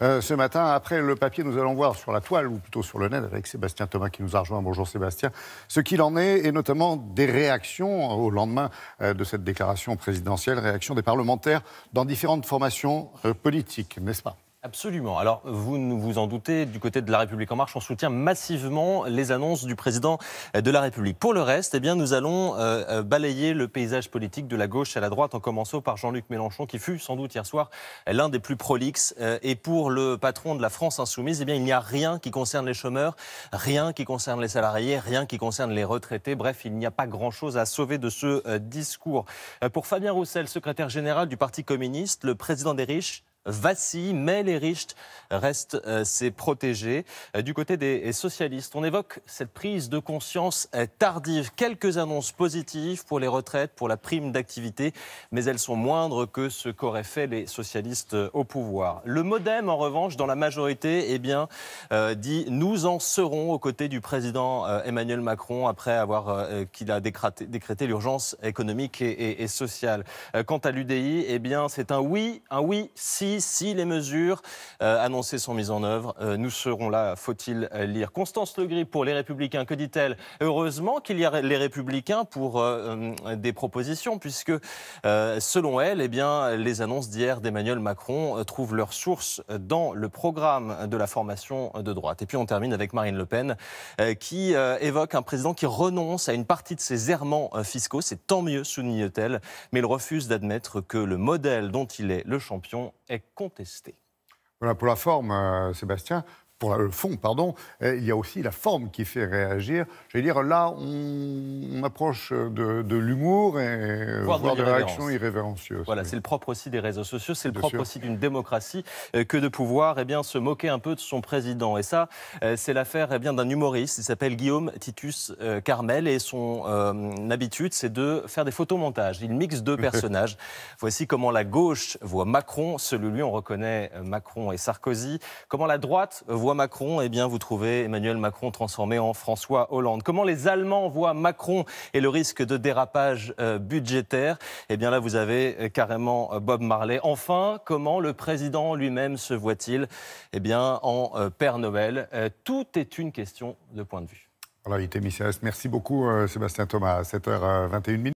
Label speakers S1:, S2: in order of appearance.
S1: ce matin. Après le papier, nous allons voir sur la toile, ou plutôt sur le net, avec Sébastien Thomas qui nous a rejoint. Bonjour Sébastien. Ce qu'il en est, et notamment des réactions au lendemain de cette déclaration présidentielle, réactions des parlementaires dans différentes formations politiques, n'est-ce pas ?
S2: Absolument. Alors, vous vous en doutez, du côté de La République En Marche, on soutient massivement les annonces du président de la République. Pour le reste, eh bien, nous allons balayer le paysage politique de la gauche à la droite, en commençant par Jean-Luc Mélenchon, qui fut sans doute hier soir l'un des plus prolixes. Et pour le patron de la France Insoumise, eh bien, il n'y a rien qui concerne les chômeurs, rien qui concerne les salariés, rien qui concerne les retraités. Bref, il n'y a pas grand-chose à sauver de ce discours. Pour Fabien Roussel, secrétaire général du Parti communiste, le président des riches vacille, mais les riches restent ses protégés. Du côté des socialistes, on évoque cette prise de conscience tardive. Quelques annonces positives pour les retraites, pour la prime d'activité, mais elles sont moindres que ce qu'auraient fait les socialistes au pouvoir. Le MoDem, en revanche, dans la majorité, eh bien, dit « Nous en serons aux côtés du président Emmanuel Macron après avoir qu'il a décrété l'urgence économique et sociale. » Quant à l'UDI, eh bien, c'est un oui si les mesures annoncées sont mises en œuvre. Nous serons là, faut-il lire. Constance Le Grip pour Les Républicains, que dit-elle? Heureusement qu'il y a les Républicains pour des propositions, puisque selon elle, eh bien, les annonces d'hier d'Emmanuel Macron trouvent leur source dans le programme de la formation de droite. Et puis on termine avec Marine Le Pen, qui évoque un président qui renonce à une partie de ses errements fiscaux. C'est tant mieux, souligne-t-elle, mais il refuse d'admettre que le modèle dont il est le champion est contesté.
S1: Voilà pour la forme, Sébastien. Pour le fond, pardon, il y a aussi la forme qui fait réagir. Je veux dire, là, on approche de l'humour et voire de réactions irrévérencieuses.
S2: Voilà, c'est le propre aussi des réseaux sociaux, c'est le propre aussi d'une démocratie que de pouvoir se moquer un peu de son président. Et ça, c'est l'affaire d'un humoriste, il s'appelle Guillaume Titus Carmel, et son habitude, c'est de faire des photomontages. Il mixe deux personnages. Voici comment la gauche voit Macron, selon lui, on reconnaît Macron et Sarkozy. Comment la droite voit Macron, eh bien, vous trouvez Emmanuel Macron transformé en François Hollande. Comment les Allemands voient Macron et le risque de dérapage budgétaire? Eh bien, là, vous avez carrément Bob Marley. Enfin, comment le président lui-même se voit-il? Eh bien, en Père Noël. Tout est une question de point de vue.
S1: Voilà, il était Merci beaucoup, Sébastien Thomas, à 7h21.